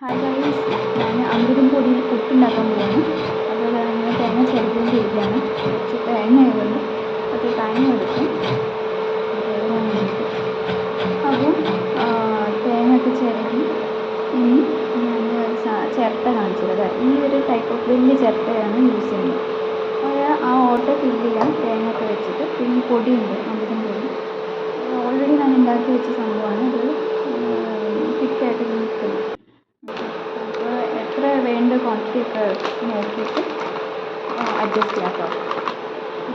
Hi guys, ഞാൻ അമൃതം പൊടിയിൽ പുട്ടുണ്ടാക്കാൻ പോവാണ്. അതുപോലെ തന്നെ തേങ്ങ ചിരകിക്കൊണ്ടിരിക്കുകയാണ്. കുറച്ച് തേങ്ങ ആയതുകൊണ്ട് കുറച്ച് ടൈം എടുക്കും ചിരകാൻ വേണ്ടിയിട്ട്. അപ്പം തേങ്ങ ഒക്കെ ചിരകി ഇനി ഞാൻ ചിരട്ട കാണിച്ചത് ഈ ഒരു ടൈപ്പ് ഓഫ് വലിയ ചിരട്ടയാണ് യൂസ് ചെയ്യുന്നത്. അത് ആ ഓട്ട ഫില്ല് ചെയ്യാം തേങ്ങ ഒക്കെ വെച്ചിട്ട്. പിന്നെ ഈ പൊടിയുണ്ട്, അമൃതം പൊടി. ഓൾറെഡി ഞാൻ ഉണ്ടാക്കി വെച്ച സംഭവമാണ്. ഇത് തിക്കായിട്ട് നിൽക്കുന്നത്. അപ്പോൾ എത്ര വേണ്ട ക്വാണ്ടിറ്റി ഒക്കെ നോക്കിയിട്ട് അഡ്ജസ്റ്റ് ചെയ്യാം കേട്ടോ.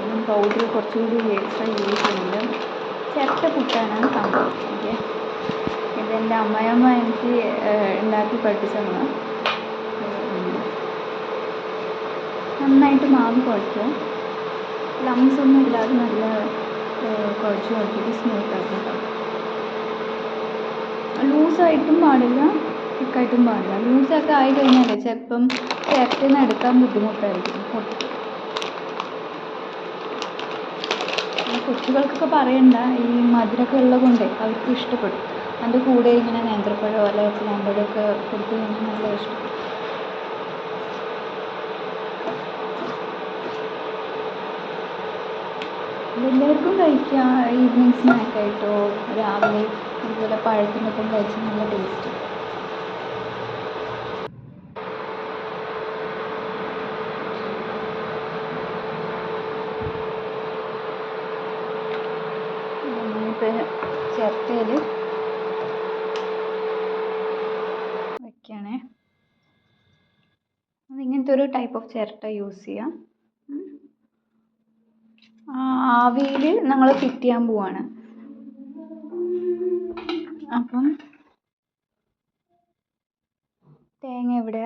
ഞാൻ പൗഡർ കുറച്ചുകൂടി എക്സ്ട്രാ യൂസ് ചെയ്യുന്നുണ്ട്. ചിരട്ട പുട്ടാനാണ് സംഭവം. ഓക്കെ, ഇതെൻ്റെ അമ്മയമ്മ എനിക്ക് ഉണ്ടാക്കി പഠിപ്പിച്ചതാണ്. നന്നായിട്ട് മാവ് കുഴയ്ക്കുക. ലംസ് ഒന്നും ഇല്ലാതെ നല്ല കുഴച്ചിട്ട് സ്മൂത്താക്കി കേട്ടോ. ലൂസായിട്ടും പാടില്ല, തിക്കായിട്ടും പാടില്ല. ലൂസൊക്കെ ആയി കഴിഞ്ഞാൽ ചിലപ്പം ചിരട്ടയിൽ നിന്ന് എടുക്കാൻ ബുദ്ധിമുട്ടായിരിക്കും, പൊട്ടും. കൊച്ചുകൾക്കൊക്കെ പറയണ്ട, ഈ മധുരമൊക്കെ ഉള്ളത് കൊണ്ട് അവർക്ക് ഇഷ്ടപ്പെടും. അതിൻ്റെ കൂടെ ഇങ്ങനെ നേന്ത്രപ്പഴമോ അല്ലെങ്കിൽ മാമ്പഴമൊക്കെ കൊടുത്തു കഴിഞ്ഞാൽ നല്ല ഇഷ്ടപ്പെടും. എല്ലാവർക്കും കഴിക്കാം, ഈവനിങ് സ്നാക്കായിട്ടോ രാവിലെ അതുപോലെ പഴത്തിനൊപ്പം കഴിച്ചാൽ നല്ല ടേസ്റ്റ്. ചിരട്ടയിൽ വയ്ക്കുകയാണേ. അതിങ്ങനത്തെ ഒരു ടൈപ്പ് ഓഫ് ചിരട്ട യൂസ് ചെയ്യാം. ആവിയിൽ നമ്മൾ ഫിറ്റ് ചെയ്യാൻ പോവാണ്. അപ്പം തേങ്ങ ഇവിടെ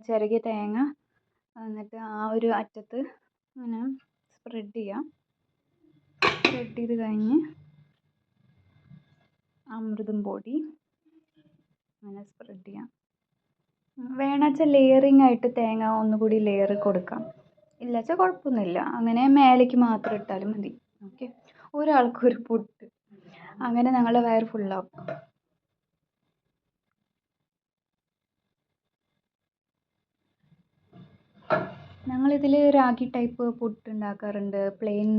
ചിരകിയ തേങ്ങ എന്നിട്ട് ആ ഒരു അറ്റത്ത് ഇങ്ങനെ സ്പ്രെഡ് ചെയ്യാം. സ്പ്രെഡ് ചെയ്ത് കഴിഞ്ഞ് അമൃതം പൊടി അങ്ങനെ സ്പ്രെഡ് ചെയ്യാം. വേണമെന്നുവെച്ചാൽ ലെയറിങ് ആയിട്ട് തേങ്ങ ഒന്നുകൂടി ലെയർ കൊടുക്കാം. ഇല്ലച്ചാൽ കുഴപ്പമൊന്നുമില്ല, അങ്ങനെ മേലേക്ക് മാത്രം ഇട്ടാലും മതി. ഓക്കെ, ഒരാൾക്കൊരു പുട്ട്, അങ്ങനെ ഞങ്ങളുടെ വയർ ഫുള്ളാവും. ഞങ്ങളിതിൽ റാഗി ടൈപ്പ് പുട്ട് ഉണ്ടാക്കാറുണ്ട്, പ്ലെയിൻ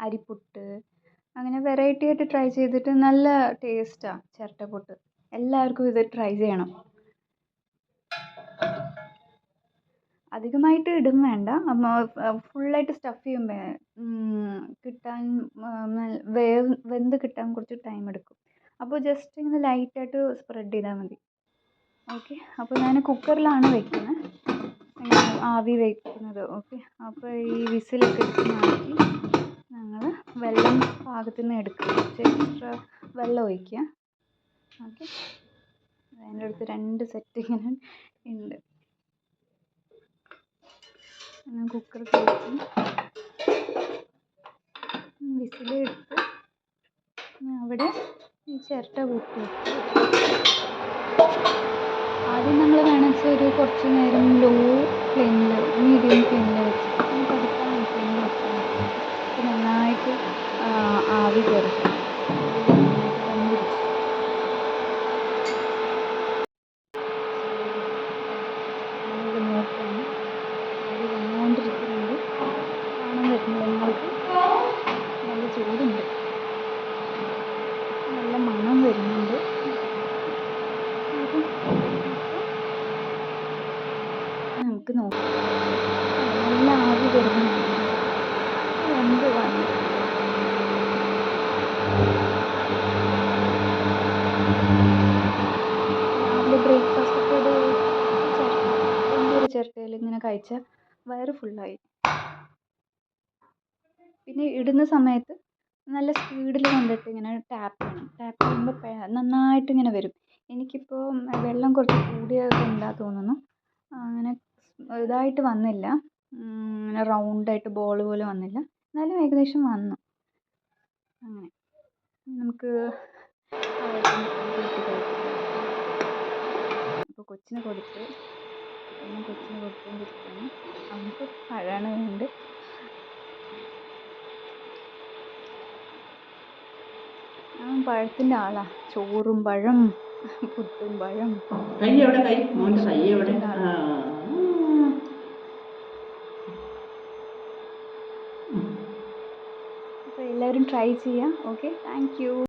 അരിപ്പുട്ട്, അങ്ങനെ വെറൈറ്റി ആയിട്ട് ട്രൈ ചെയ്തിട്ട് നല്ല ടേസ്റ്റാണ് ചിരട്ടപ്പുട്ട്. എല്ലാവർക്കും ഇത് ട്രൈ ചെയ്യണം. അധികമായിട്ട് ഇടും വേണ്ട, ഫുള്ളായിട്ട് സ്റ്റഫ് ചെയ്യുമ്പോൾ കിട്ടാൻ വെന്ത് കിട്ടാൻ കുറച്ച് ടൈം എടുക്കും. അപ്പോൾ ജസ്റ്റ് ഇങ്ങനെ ലൈറ്റായിട്ട് സ്പ്രെഡ് ചെയ്താൽ മതി. ഓക്കെ, അപ്പോൾ ഞാൻ കുക്കറിലാണ് വയ്ക്കുന്നത്, ആവി വയ്ക്കുന്നത്. ഓക്കെ, അപ്പോൾ ഈ വിസിലൊക്കെ എടുത്ത് മാറ്റി ഞങ്ങൾ വെള്ളം പാകത്തിന് എടുക്കുക, കുറച്ച് എക്സ്ട്രാ വെള്ളം ഒഴിക്കുക. ഓക്കെ, അതിൻ്റെ അടുത്ത് 2 സെറ്റ് ഇങ്ങനെ ഉണ്ട്. ഞാൻ കുക്കർ കയറ്റി വിസിലെടുത്ത് അവിടെ ഈ ചിരട്ട കൂട്ടി ആദ്യം നമ്മൾ വേണമെന്ന് ഒരു കുറച്ച് നേരം ലോ ഫ്ലെയിമിൽ മീഡിയം ഫ്ലെയിമിൽ വെച്ചിട്ട് പതുക്കാൻ ഫ്ലെയിമിൽ വെച്ചാൽ മതി. അപ്പോൾ നന്നായിട്ട് ആവി കയറട്ടെ, നന്നായിട്ട് ദം പിടിച്ചു. ഞാനിത് നോക്കുകയാണ്, ആവി വന്നുകൊണ്ടിരിക്കുന്നുണ്ട്. കാണാൻ പറ്റുന്നില്ല നിങ്ങൾക്ക്? നല്ല ചൂടുണ്ട്, നല്ല മണം വരുന്നുണ്ട്. നമുക്ക് നോക്കാം. നല്ല ആവി വരുന്നുണ്ട്, എന്ത് വന്നു. രാവിലെ ബ്രേക്ക്ഫാസ്റ്റ് ഒക്കെ ഒരു വലിയൊരു ചിരട്ടയിൽ ഇങ്ങനെ കഴിച്ചാൽ വയറ് ഫുള്ളായി. പിന്നെ ഇടുന്ന സമയത്ത് നല്ല സ്പീഡിൽ കൊണ്ടിട്ട് ഇങ്ങനെ ടാപ്പ് ചെയ്യണം. ടാപ്പ് ചെയ്യുമ്പോൾ നന്നായിട്ട് ഇങ്ങനെ വരും. എനിക്കിപ്പോൾ വെള്ളം കുറച്ച് കൂടിയതുകൊണ്ടാണ് തോന്നുന്നു അങ്ങനെ ഇതായിട്ട് വന്നില്ല, ഇങ്ങനെ റൗണ്ടായിട്ട് ബോൾ പോലെ വന്നില്ല, എന്നാലും ഏകദേശം വന്നു. അങ്ങനെ നമുക്ക് കൂട്ടി കഴിക്കാം. അപ്പോൾ കൊച്ചിന് കൊടുത്തുകൊണ്ടിരിക്കുകയാണ്. അവൾക്ക് പഴമാണ് വേണ്ടത്. ഞാൻ പഴത്തിൻ്റെ ആളാണ്, ചോറും പഴം പുട്ടും പഴം. കൈ എവിടെ? കൈ മോൻ്റെ കൈ എവിടെ? അപ്പോൾ എല്ലാവരും ട്രൈ ചെയ്യാം. Okay, thank you.